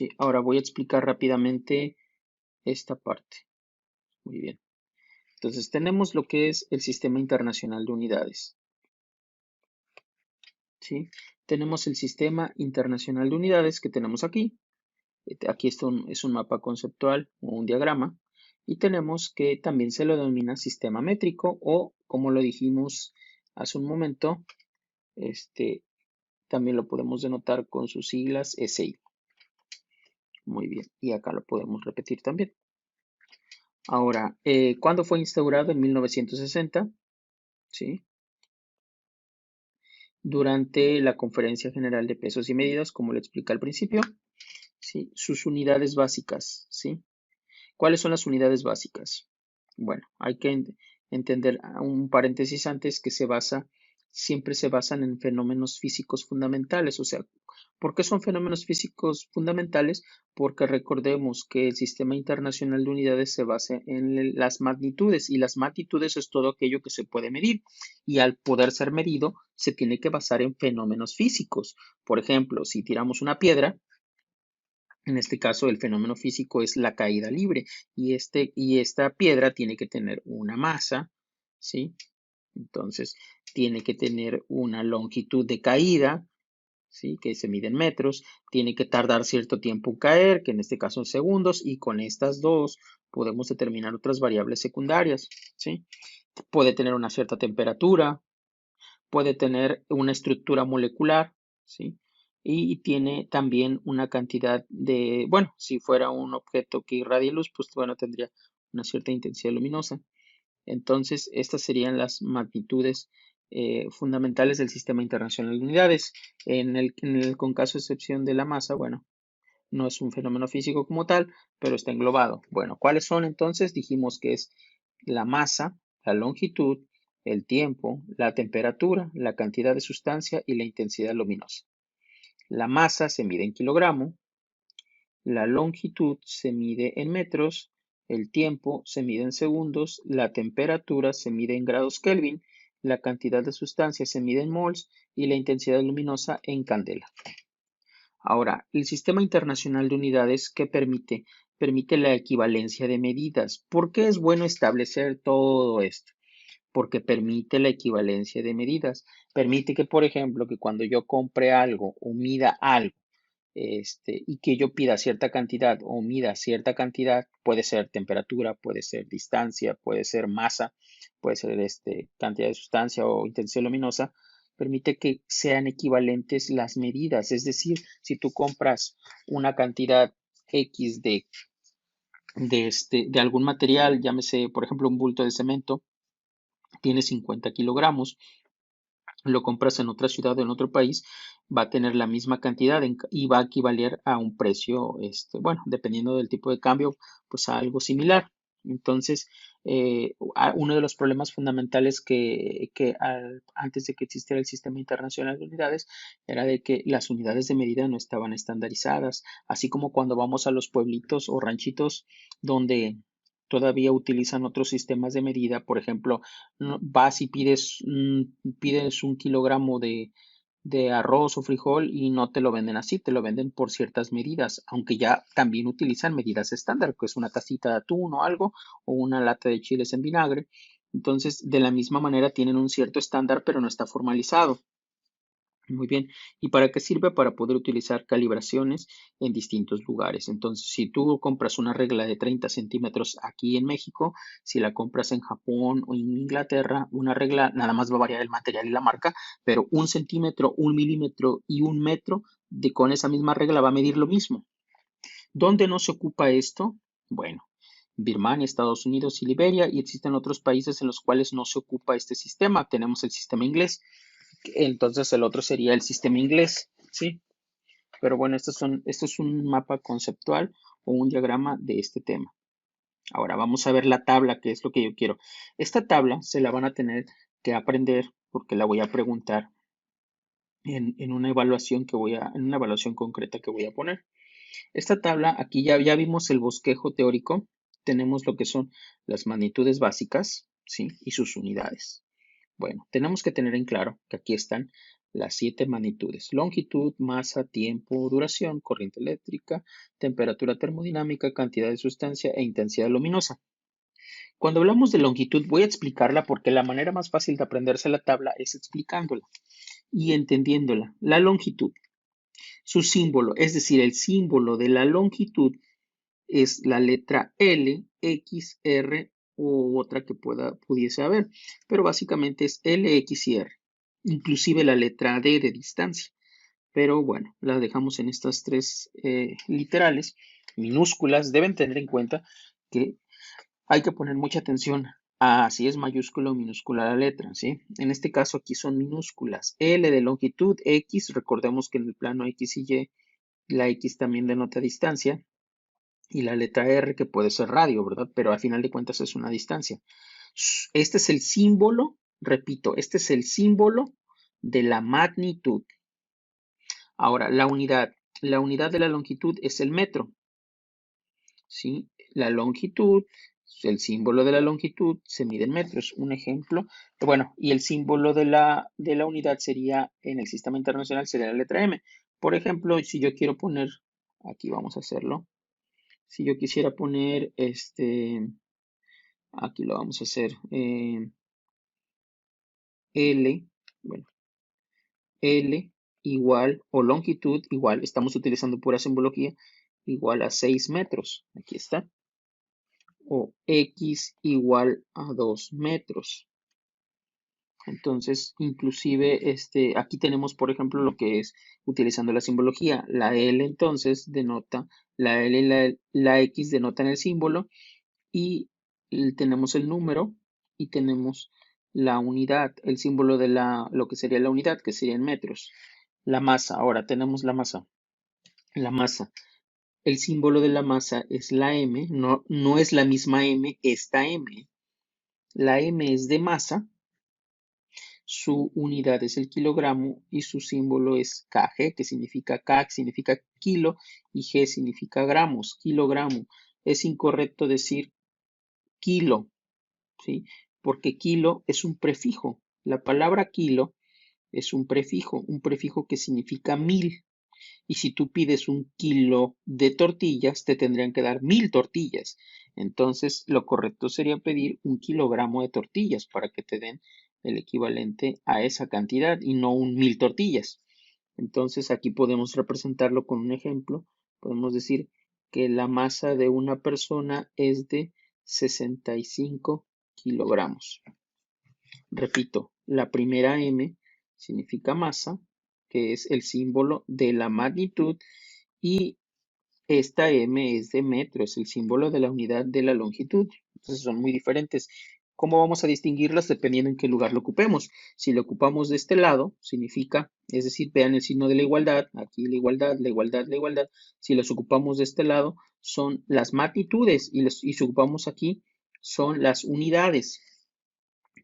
Sí, ahora voy a explicar rápidamente esta parte. Muy bien. Entonces tenemos lo que es el Sistema Internacional de Unidades. ¿Sí? Tenemos el Sistema Internacional de Unidades que tenemos aquí. Aquí es un mapa conceptual o un diagrama. Y tenemos que también se lo denomina sistema métrico o, como lo dijimos hace un momento, también lo podemos denotar con sus siglas SI. Muy bien. Y acá lo podemos repetir también. Ahora, ¿cuándo fue instaurado? En 1960, ¿sí? Durante la Conferencia General de Pesos y Medidas, como le expliqué al principio, ¿sí? Sus unidades básicas, ¿sí? ¿Cuáles son las unidades básicas? Bueno, hay que entender un paréntesis antes que siempre se basan en fenómenos físicos fundamentales. O sea, ¿por qué son fenómenos físicos fundamentales? Porque recordemos que el Sistema Internacional de Unidades se basa en las magnitudes y las magnitudes es todo aquello que se puede medir y al poder ser medido se tiene que basar en fenómenos físicos. Por ejemplo, si tiramos una piedra, en este caso, el fenómeno físico es la caída libre y esta piedra tiene que tener una masa, ¿sí? Entonces, tiene que tener una longitud de caída, ¿sí? Que se mide en metros, tiene que tardar cierto tiempo en caer, que en este caso en segundos, y con estas dos podemos determinar otras variables secundarias, ¿sí? Puede tener una cierta temperatura, puede tener una estructura molecular, ¿sí? Y tiene también una cantidad de, bueno, si fuera un objeto que irradia luz, pues bueno, tendría una cierta intensidad luminosa. Entonces, estas serían las magnitudes fundamentales del Sistema Internacional de Unidades. Con caso de excepción de la masa, bueno, no es un fenómeno físico como tal, pero está englobado. Bueno, ¿cuáles son entonces? Dijimos que es la masa, la longitud, el tiempo, la temperatura, la cantidad de sustancia y la intensidad luminosa. La masa se mide en kilogramo, la longitud se mide en metros, el tiempo se mide en segundos, la temperatura se mide en grados Kelvin, la cantidad de sustancia se mide en mols y la intensidad luminosa en candela. Ahora, el Sistema Internacional de Unidades, ¿qué permite? Permite la equivalencia de medidas. ¿Por qué es bueno establecer todo esto? Porque permite la equivalencia de medidas. Permite que, por ejemplo, que cuando yo compre algo o mida algo, y que yo pida cierta cantidad o mida cierta cantidad, puede ser temperatura, puede ser distancia, puede ser masa, puede ser cantidad de sustancia o intensidad luminosa, permite que sean equivalentes las medidas. Es decir, si tú compras una cantidad X de algún material, llámese, por ejemplo, un bulto de cemento, tiene 50 kilogramos, lo compras en otra ciudad o en otro país, va a tener la misma cantidad y va a equivaler a un precio, bueno, dependiendo del tipo de cambio, pues a algo similar. Entonces, uno de los problemas fundamentales antes de que existiera el Sistema Internacional de Unidades era de que las unidades de medida no estaban estandarizadas, así como cuando vamos a los pueblitos o ranchitos donde todavía utilizan otros sistemas de medida, por ejemplo, vas y pides un kilogramo de arroz o frijol y no te lo venden así, te lo venden por ciertas medidas, aunque ya también utilizan medidas estándar, que es una tacita de atún o algo, o una lata de chiles en vinagre. Entonces, de la misma manera tienen un cierto estándar, pero no está formalizado. Muy bien. ¿Y para qué sirve? Para poder utilizar calibraciones en distintos lugares. Entonces, si tú compras una regla de 30 centímetros aquí en México, si la compras en Japón o en Inglaterra, una regla nada más va a variar el material y la marca, pero 1 centímetro, 1 milímetro y 1 metro con esa misma regla va a medir lo mismo. ¿Dónde no se ocupa esto? Bueno, Birmania, Estados Unidos y Liberia, y existen otros países en los cuales no se ocupa este sistema. Tenemos el sistema inglés. Entonces el otro sería el sistema inglés, ¿sí? Pero bueno, esto es un mapa conceptual o un diagrama de este tema. Ahora vamos a ver la tabla, que es lo que yo quiero. Esta tabla se la van a tener que aprender porque la voy a preguntar en una evaluación en una evaluación concreta que voy a poner. Esta tabla, aquí ya vimos el bosquejo teórico. Tenemos lo que son las magnitudes básicas, ¿sí? Y sus unidades. Bueno, tenemos que tener en claro que aquí están las 7 magnitudes: longitud, masa, tiempo, duración, corriente eléctrica, temperatura termodinámica, cantidad de sustancia e intensidad luminosa. Cuando hablamos de longitud, voy a explicarla porque la manera más fácil de aprenderse la tabla es explicándola y entendiéndola. La longitud, su símbolo, es decir, el símbolo de la longitud es la letra L, X, R o otra que pudiese haber, pero básicamente es L, X y R, inclusive la letra D de distancia. Pero bueno, la dejamos en estas tres literales minúsculas. Deben tener en cuenta que hay que poner mucha atención a si es mayúscula o minúscula la letra, ¿sí? En este caso aquí son minúsculas. L de longitud, X, recordemos que en el plano X y Y, la X también denota distancia, y la letra R que puede ser radio, ¿verdad? Pero al final de cuentas es una distancia. Este es el símbolo, repito, este es el símbolo de la magnitud. Ahora, la unidad de la longitud es el metro, ¿sí? La longitud, el símbolo de la longitud se mide en metros. Un ejemplo, bueno, y el símbolo de la unidad sería, en el sistema internacional, sería la letra M. Por ejemplo, si yo quiero poner, aquí vamos a hacerlo, si yo quisiera poner aquí lo vamos a hacer L, bueno, L igual, o longitud igual, estamos utilizando pura simbología, igual a 6 metros, aquí está, o X igual a 2 metros. Entonces, inclusive, aquí tenemos, por ejemplo, lo que es utilizando la simbología. La L entonces denota, la L y la X denotan el símbolo y tenemos el número y tenemos la unidad, el símbolo de lo que sería la unidad, que sería en metros. La masa, ahora tenemos la masa. La masa, el símbolo de la masa es la M, no es la misma M, esta M. La M es de masa, su unidad es el kilogramo y su símbolo es kg, que significa K, que significa kilo, y G significa gramos, kilogramo. Es incorrecto decir kilo, ¿sí? Porque kilo es un prefijo. La palabra kilo es un prefijo que significa 1000. Y si tú pides 1 kilo de tortillas, te tendrían que dar 1000 tortillas. Entonces, lo correcto sería pedir 1 kilogramo de tortillas para que te den el equivalente a esa cantidad y no 1000 tortillas. Entonces, aquí podemos representarlo con un ejemplo. Podemos decir que la masa de una persona es de 65 kilogramos. Repito, la primera M significa masa, que es el símbolo de la magnitud, y esta M es de metro, es el símbolo de la unidad de la longitud. Entonces son muy diferentes. ¿Cómo vamos a distinguirlas? Dependiendo en qué lugar lo ocupemos. Si lo ocupamos de este lado, significa, es decir, vean el signo de la igualdad, aquí la igualdad, la igualdad, la igualdad. Si los ocupamos de este lado, son las magnitudes, y si ocupamos aquí, son las unidades.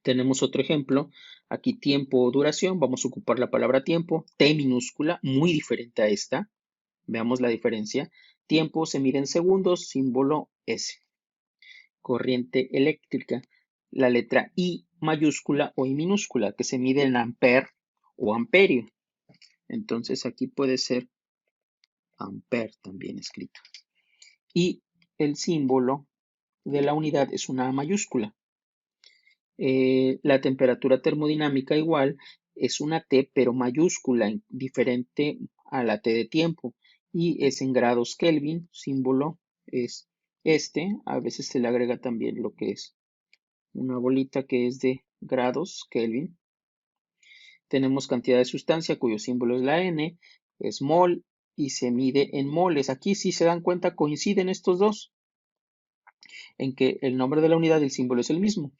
Tenemos otro ejemplo, aquí tiempo o duración, vamos a ocupar la palabra tiempo, T minúscula, muy diferente a esta, veamos la diferencia. Tiempo se mide en segundos, símbolo S. Corriente eléctrica, la letra I mayúscula o I minúscula, que se mide en ampere o amperio. Entonces aquí puede ser ampere también escrito. Y el símbolo de la unidad es una A mayúscula. La temperatura termodinámica igual es una T pero mayúscula, diferente a la T de tiempo, y es en grados Kelvin, símbolo es a veces se le agrega también lo que es una bolita que es de grados Kelvin. Tenemos cantidad de sustancia cuyo símbolo es la N, es mol y se mide en moles. Aquí si se dan cuenta coinciden estos dos, en que el nombre de la unidad y el símbolo es el mismo.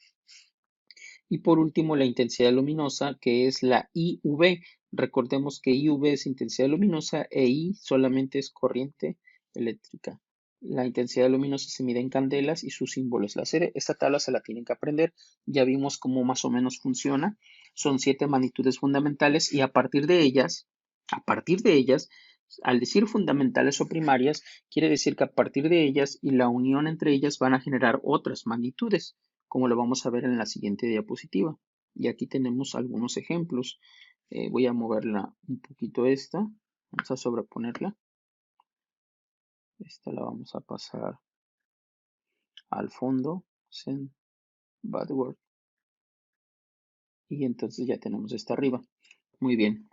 Y por último, la intensidad luminosa, que es la IV. Recordemos que IV es intensidad luminosa e I solamente es corriente eléctrica. La intensidad luminosa se mide en candelas y su símbolo es la serie. Esta tabla se la tienen que aprender. Ya vimos cómo más o menos funciona. Son 7 magnitudes fundamentales y a partir de ellas, al decir fundamentales o primarias, quiere decir que a partir de ellas y la unión entre ellas van a generar otras magnitudes, como lo vamos a ver en la siguiente diapositiva. Y aquí tenemos algunos ejemplos. Voy a moverla un poquito esta. Vamos a sobreponerla. Esta la vamos a pasar al fondo. Send backward. Y entonces ya tenemos esta arriba. Muy bien.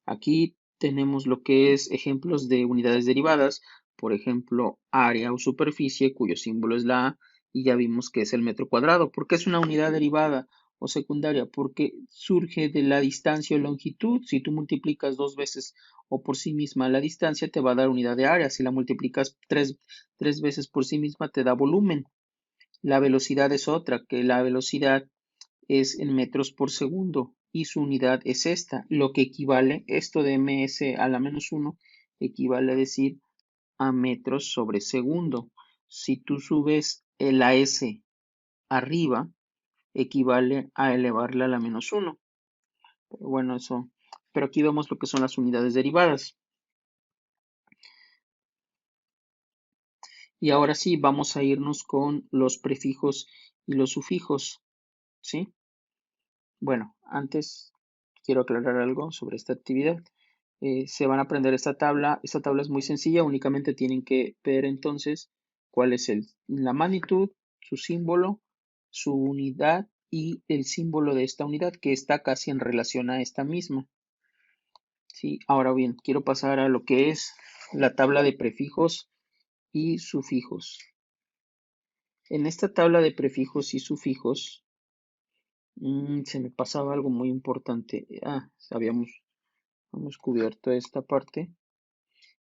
Aquí tenemos lo que es ejemplos de unidades derivadas. Por ejemplo, área o superficie, cuyo símbolo es la A. Y ya vimos que es el metro cuadrado. ¿Por qué es una unidad derivada o secundaria? Porque surge de la distancia o longitud. Si tú multiplicas 2 veces o por sí misma la distancia, te va a dar unidad de área. Si la multiplicas tres veces por sí misma, te da volumen. La velocidad es otra, que la velocidad es en metros por segundo y su unidad es esta, lo que equivale, esto de ms a la -1 equivale a decir a metros sobre segundo. Si tú subes la s arriba, equivale a elevarla a la -1. Pero bueno, eso. Pero aquí vemos lo que son las unidades derivadas. Y ahora sí, vamos a irnos con los prefijos y los sufijos, ¿sí? Bueno, antes quiero aclarar algo sobre esta actividad. Se van a aprender esta tabla. Esta tabla es muy sencilla, únicamente tienen que ver entonces cuál es la magnitud, su símbolo, su unidad y el símbolo de esta unidad que está casi en relación a esta misma. ¿Sí? Ahora bien, quiero pasar a lo que es la tabla de prefijos y sufijos. En esta tabla de prefijos y sufijos, se me pasaba algo muy importante. Hemos cubierto esta parte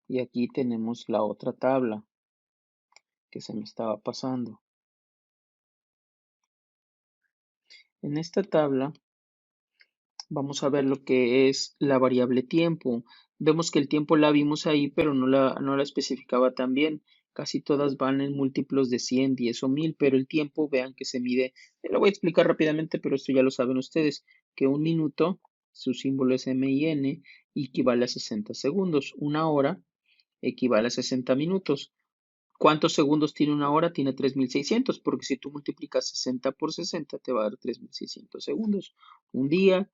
y aquí tenemos la otra tabla que se me estaba pasando. En esta tabla vamos a ver lo que es la variable tiempo. Vemos que el tiempo la vimos ahí, pero no la especificaba tan bien. Casi todas van en múltiplos de 100, 10 o 1000, pero el tiempo, vean que se mide. Lo voy a explicar rápidamente, pero esto ya lo saben ustedes, que un minuto, su símbolo es MIN, equivale a 60 segundos. Una hora equivale a 60 minutos. ¿Cuántos segundos tiene una hora? Tiene 3600, porque si tú multiplicas 60 por 60 te va a dar 3600 segundos. Un día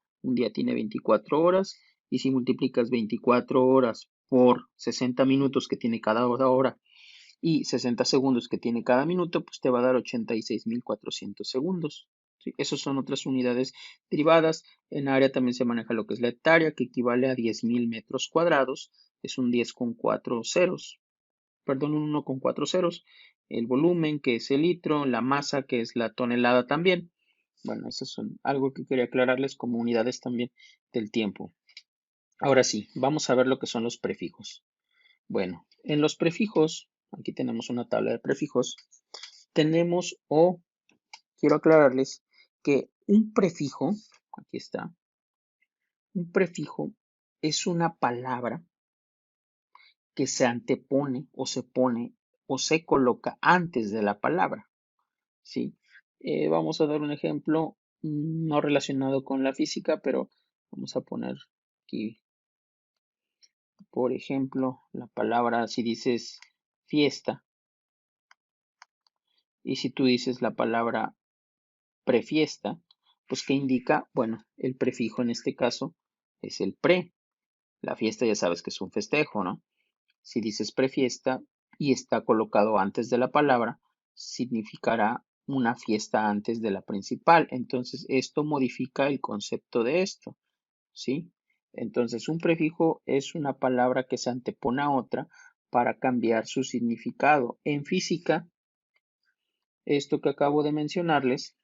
tiene 24 horas, y si multiplicas 24 horas por 60 minutos que tiene cada hora y 60 segundos que tiene cada minuto, pues te va a dar 86.400 segundos. ¿Sí? Esas son otras unidades derivadas. En área también se maneja lo que es la hectárea, que equivale a 10.000 metros cuadrados. Es un 10 con 4 ceros. Perdón, un 1 con 4 ceros, el volumen que es el litro, la masa que es la tonelada también. Bueno, eso es algo que quería aclararles como unidades también del tiempo. Ahora sí, vamos a ver lo que son los prefijos. Bueno, en los prefijos, aquí tenemos una tabla de prefijos, tenemos quiero aclararles que un prefijo, aquí está, un prefijo es una palabra que se antepone o se pone o se coloca antes de la palabra, ¿sí? Vamos a dar un ejemplo no relacionado con la física, pero vamos a poner aquí, por ejemplo, la palabra, si dices fiesta y si tú dices la palabra prefiesta, pues ¿qué indica? Bueno, el prefijo en este caso es el pre. La fiesta ya sabes que es un festejo, ¿no? Si dices prefiesta y está colocado antes de la palabra, significará una fiesta antes de la principal. Entonces, esto modifica el concepto de esto, ¿sí? Entonces, un prefijo es una palabra que se antepone a otra para cambiar su significado. En física, esto que acabo de mencionarles,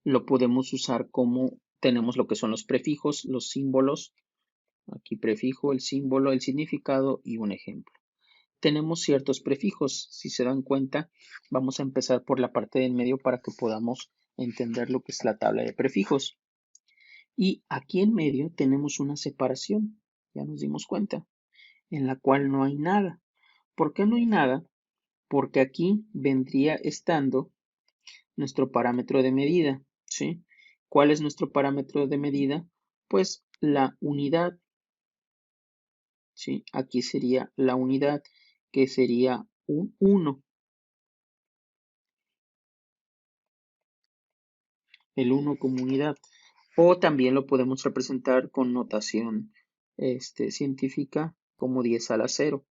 lo podemos usar como tenemos lo que son los prefijos, los símbolos. Aquí prefijo, el símbolo, el significado y un ejemplo. Tenemos ciertos prefijos. Si se dan cuenta, vamos a empezar por la parte del medio para que podamos entender lo que es la tabla de prefijos. Y aquí en medio tenemos una separación, ya nos dimos cuenta, en la cual no hay nada. ¿Por qué no hay nada? Porque aquí vendría estando nuestro parámetro de medida, ¿sí? ¿Cuál es nuestro parámetro de medida? Pues la unidad, ¿sí? Aquí sería la unidad, que sería un 1. El 1 como unidad. O también lo podemos representar con notación científica como 10 a la 0.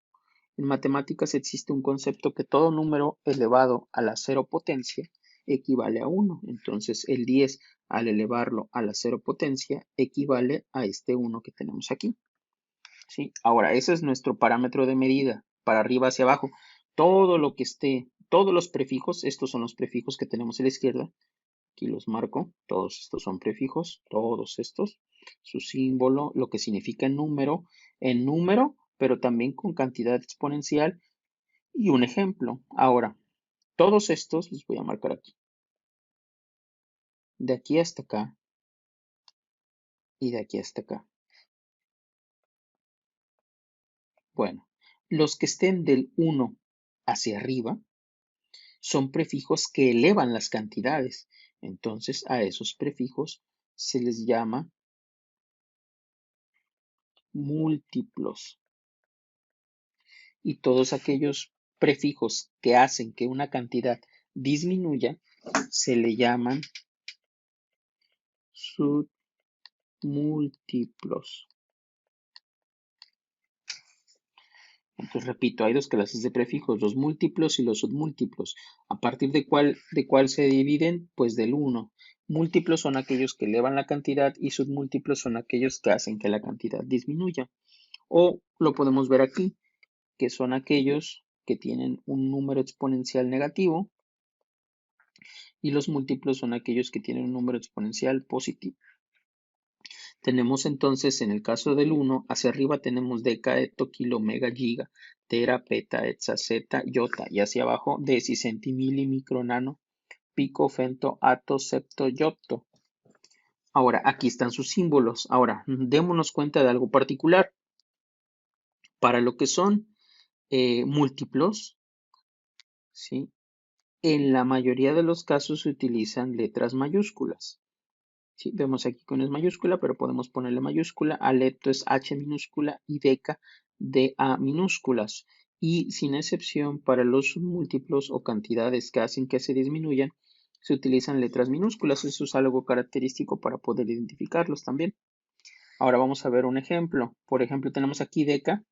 En matemáticas existe un concepto que todo número elevado a la 0 potencia equivale a 1. Entonces el 10 al elevarlo a la 0 potencia equivale a este 1 que tenemos aquí. ¿Sí? Ahora, ese es nuestro parámetro de medida, para arriba hacia abajo. Todo lo que esté, todos los prefijos, estos son los prefijos que tenemos a la izquierda, aquí los marco, todos estos son prefijos, todos estos, su símbolo, lo que significa en número, pero también con cantidad exponencial y un ejemplo. Ahora, todos estos los voy a marcar aquí, de aquí hasta acá y de aquí hasta acá. Bueno, los que estén del 1 hacia arriba son prefijos que elevan las cantidades. Entonces a esos prefijos se les llama múltiplos. Y todos aquellos prefijos que hacen que una cantidad disminuya se le llaman submúltiplos. Entonces repito, hay dos clases de prefijos, los múltiplos y los submúltiplos. ¿A partir de cuál se dividen? Pues del 1. Múltiplos son aquellos que elevan la cantidad y submúltiplos son aquellos que hacen que la cantidad disminuya. O lo podemos ver aquí, que son aquellos que tienen un número exponencial negativo y los múltiplos son aquellos que tienen un número exponencial positivo. Tenemos entonces en el caso del 1, hacia arriba tenemos deca, hecto, kilo, mega, giga, tera, peta, hexa, zeta, iota, y hacia abajo deci, centi, mili, micro, nano, pico, femto, ato, septo, yopto. Ahora, aquí están sus símbolos. Ahora, démonos cuenta de algo particular. Para lo que son múltiplos, ¿sí? En la mayoría de los casos se utilizan letras mayúsculas. ¿Sí? Vemos aquí que no es mayúscula, pero podemos ponerle mayúscula. Alepto es H minúscula y deca DA minúsculas. Y sin excepción, para los múltiplos o cantidades que hacen que se disminuyan, se utilizan letras minúsculas. Eso es algo característico para poder identificarlos también. Ahora vamos a ver un ejemplo. Por ejemplo, tenemos aquí deca.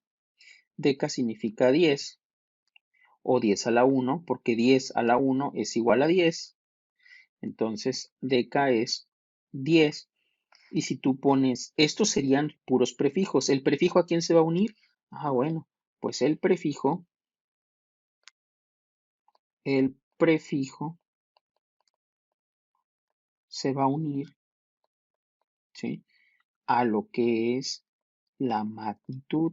Deca significa 10 o 10 a la 1, porque 10 a la 1 es igual a 10. Entonces, deca es 10. Y si tú pones, estos serían puros prefijos. ¿El prefijo a quién se va a unir? Ah, bueno, pues el prefijo se va a unir, ¿sí? A lo que es la magnitud,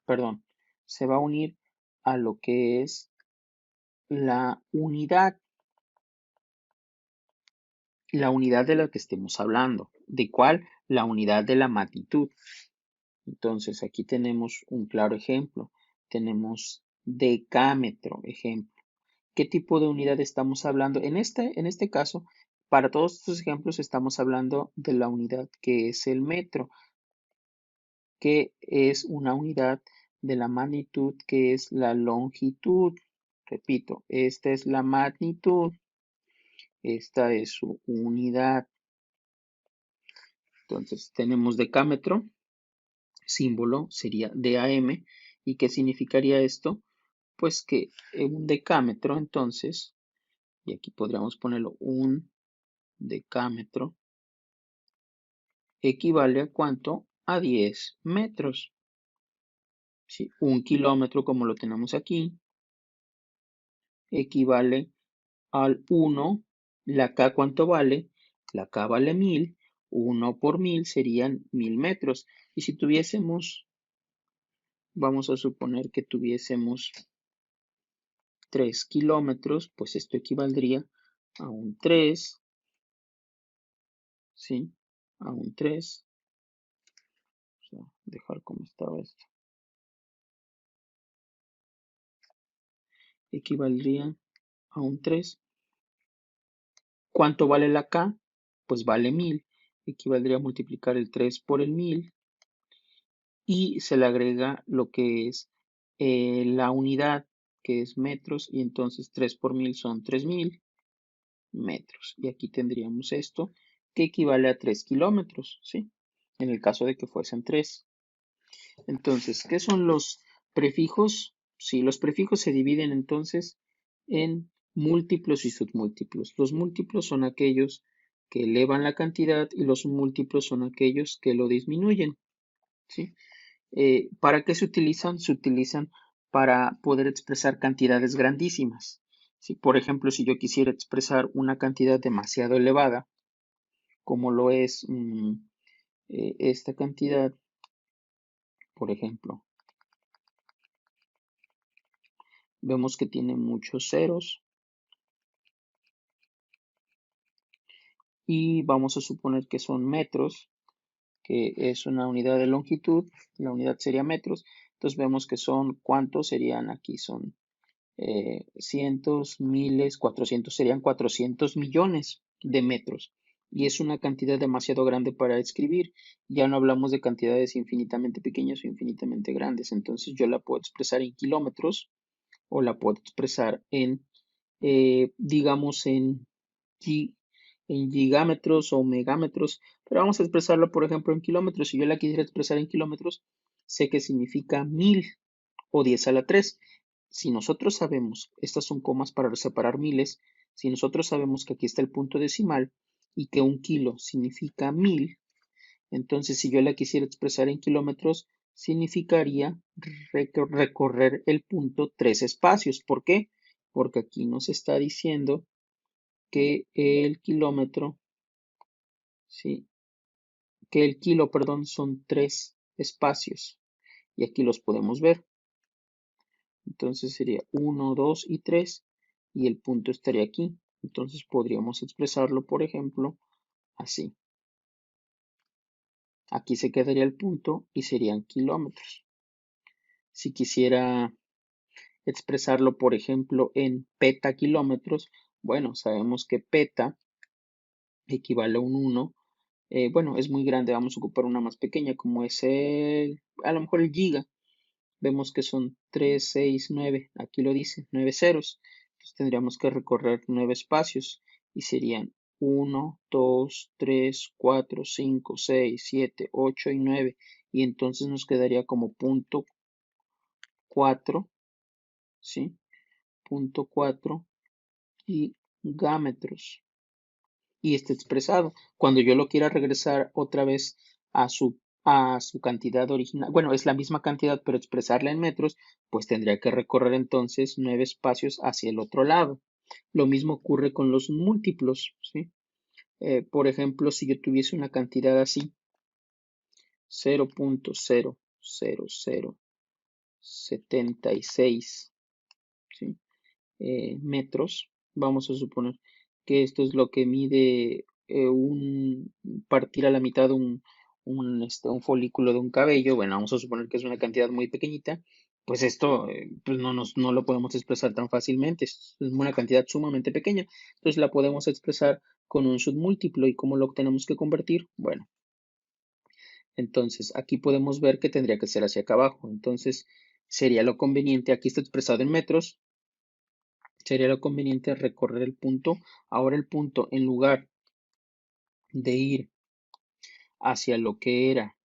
perdón, se va a unir a lo que es la unidad de la que estemos hablando. ¿De cuál? La unidad de la magnitud. Entonces aquí tenemos un claro ejemplo. Tenemos decámetro, ejemplo. ¿Qué tipo de unidad estamos hablando? En este caso, para todos estos ejemplos estamos hablando de la unidad que es el metro, que es una unidad de la magnitud que es la longitud. Repito, esta es la magnitud, esta es su unidad. Entonces tenemos decámetro, símbolo sería DAM. ¿Y qué significaría esto? Pues que un decámetro, entonces, y aquí podríamos ponerlo un decámetro, equivale a cuánto? A 10 metros. ¿Sí? Un kilómetro, como lo tenemos aquí, equivale al 1. La K, ¿cuánto vale? La K vale 1000. 1 por 1000 serían 1000 metros. Y si tuviésemos, vamos a suponer que tuviésemos 3 kilómetros, pues esto equivaldría a un 3, ¿sí? A un 3. Vamos a dejar como estaba esto. Equivaldría a un 3. ¿Cuánto vale la K? Pues vale 1000. Equivaldría a multiplicar el 3 por el 1000 y se le agrega lo que es la unidad, que es metros, y entonces 3 por 1000 son 3000 metros. Y aquí tendríamos esto, que equivale a 3 kilómetros, ¿sí? En el caso de que fuesen 3. Entonces, ¿qué son los prefijos? Sí, los prefijos se dividen entonces en múltiplos y submúltiplos. Los múltiplos son aquellos que elevan la cantidad y los múltiplos son aquellos que lo disminuyen, ¿sí? ¿Para qué se utilizan? Se utilizan para poder expresar cantidades grandísimas. ¿Sí? Por ejemplo, si yo quisiera expresar una cantidad demasiado elevada, como lo es esta cantidad, por ejemplo, vemos que tiene muchos ceros y vamos a suponer que son metros, que es una unidad de longitud, la unidad sería metros, entonces vemos que son, ¿cuántos serían aquí? Son cientos, miles, 400, serían 400 millones de metros. Y es una cantidad demasiado grande para escribir. Ya no hablamos de cantidades infinitamente pequeñas o infinitamente grandes. Entonces yo la puedo expresar en kilómetros o la puedo expresar en, digamos, en gigámetros o megámetros. Pero vamos a expresarlo, por ejemplo, en kilómetros. Si yo la quisiera expresar en kilómetros, sé que significa 1000 o 10 a la 3. Si nosotros sabemos, estas son comas para separar miles, si nosotros sabemos que aquí está el punto decimal y que un kilo significa 1000, entonces si yo la quisiera expresar en kilómetros, significaría recorrer el punto 3 espacios. ¿Por qué? Porque aquí nos está diciendo que el kilómetro, ¿sí? Que el kilo, perdón, son 3 espacios. Y aquí los podemos ver. Entonces sería 1, 2 y 3 y el punto estaría aquí. Entonces podríamos expresarlo, por ejemplo, así. Aquí se quedaría el punto y serían kilómetros. Si quisiera expresarlo, por ejemplo, en petakilómetros, bueno, sabemos que peta equivale a un 1. Bueno, es muy grande, vamos a ocupar una más pequeña, como es a lo mejor el giga. Vemos que son 3, 6, 9. Aquí lo dice, 9 ceros. Entonces tendríamos que recorrer 9 espacios y serían 1, 2, 3, 4, 5, 6, 7, 8 y 9. Y entonces nos quedaría como punto 4, ¿sí? Punto 4 gigámetros. Y está expresado. Cuando yo lo quiera regresar otra vez a su cantidad original, bueno, es la misma cantidad, pero expresarla en metros, pues tendría que recorrer entonces 9 espacios hacia el otro lado. Lo mismo ocurre con los múltiplos, ¿sí? Por ejemplo, si yo tuviese una cantidad así, 0.00076, ¿sí? Metros, vamos a suponer que esto es lo que mide partir a la mitad un folículo de un cabello. Bueno, vamos a suponer que es una cantidad muy pequeñita, pues esto pues no lo podemos expresar tan fácilmente, es una cantidad sumamente pequeña, entonces la podemos expresar con un submúltiplo. ¿Y cómo lo tenemos que convertir? Bueno, entonces aquí podemos ver que tendría que ser hacia acá abajo, entonces sería lo conveniente, aquí está expresado en metros, sería lo conveniente recorrer el punto. Ahora el punto, en lugar de ir hacia lo que era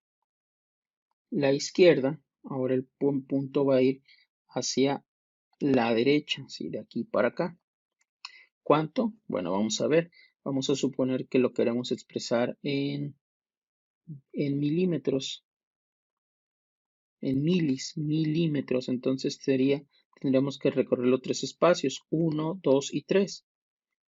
la izquierda, ahora el punto va a ir hacia la derecha, ¿sí? De aquí para acá. ¿Cuánto? Bueno, vamos a ver. Vamos a suponer que lo queremos expresar en milímetros, en milímetros. Entonces tendríamos que recorrerlo 3 espacios, 1, 2 y 3.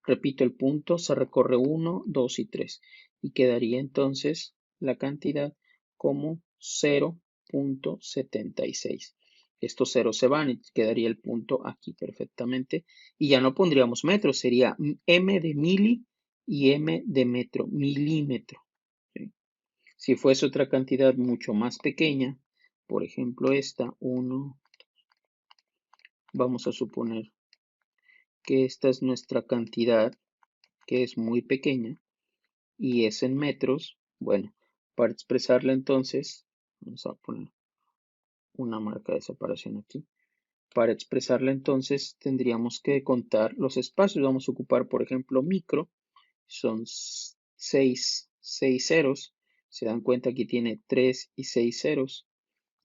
Repito, el punto se recorre 1, 2 y 3 y quedaría entonces la cantidad como 0.76. Estos ceros se van y quedaría el punto aquí perfectamente y ya no pondríamos metros, sería m de mili y m de metro, milímetro. ¿Sí? Si fuese otra cantidad mucho más pequeña, por ejemplo esta, 1, vamos a suponer que esta es nuestra cantidad, que es muy pequeña, y es en metros. Bueno, para expresarla entonces, vamos a poner una marca de separación aquí. Para expresarla entonces tendríamos que contar los espacios. Vamos a ocupar, por ejemplo, micro, son seis ceros. Se dan cuenta que tiene 3 y 6 ceros.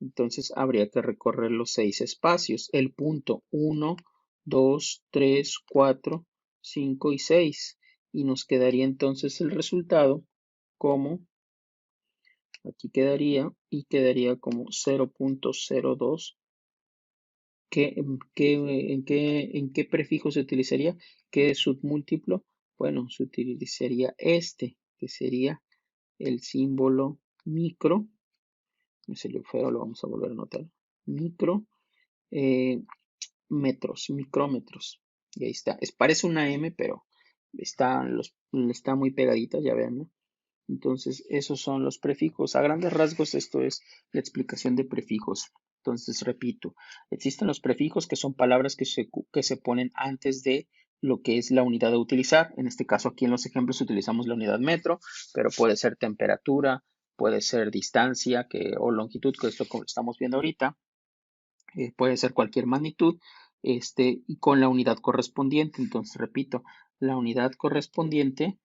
Entonces habría que recorrer los 6 espacios. El punto 1, 2, 3, 4, 5 y 6. Y nos quedaría entonces el resultado como, aquí quedaría, y quedaría como 0.02. ¿En qué prefijo se utilizaría? ¿Qué submúltiplo? Bueno, se utilizaría este, que sería el símbolo micro. Me salió feo, lo vamos a volver a anotar. Micro, eh, metros, micrómetros. Y ahí está. Parece una M, pero está muy pegadita, ya ven, ¿no? Entonces, esos son los prefijos. A grandes rasgos, esto es la explicación de prefijos. Entonces, repito, existen los prefijos que son palabras que se ponen antes de lo que es la unidad a utilizar. En este caso, aquí en los ejemplos utilizamos la unidad metro, pero puede ser temperatura, puede ser distancia o longitud, que es lo que estamos viendo ahorita. Puede ser cualquier magnitud, y con la unidad correspondiente. Entonces, repito, la unidad correspondiente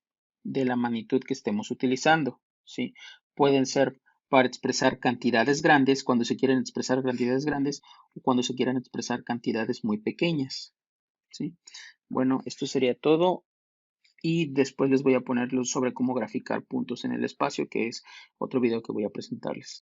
de la magnitud que estemos utilizando, ¿sí? Pueden ser para expresar cantidades grandes, cuando se quieren expresar cantidades grandes, o cuando se quieren expresar cantidades muy pequeñas, ¿sí? Bueno, esto sería todo. Y después les voy a poner sobre cómo graficar puntos en el espacio, que es otro video que voy a presentarles.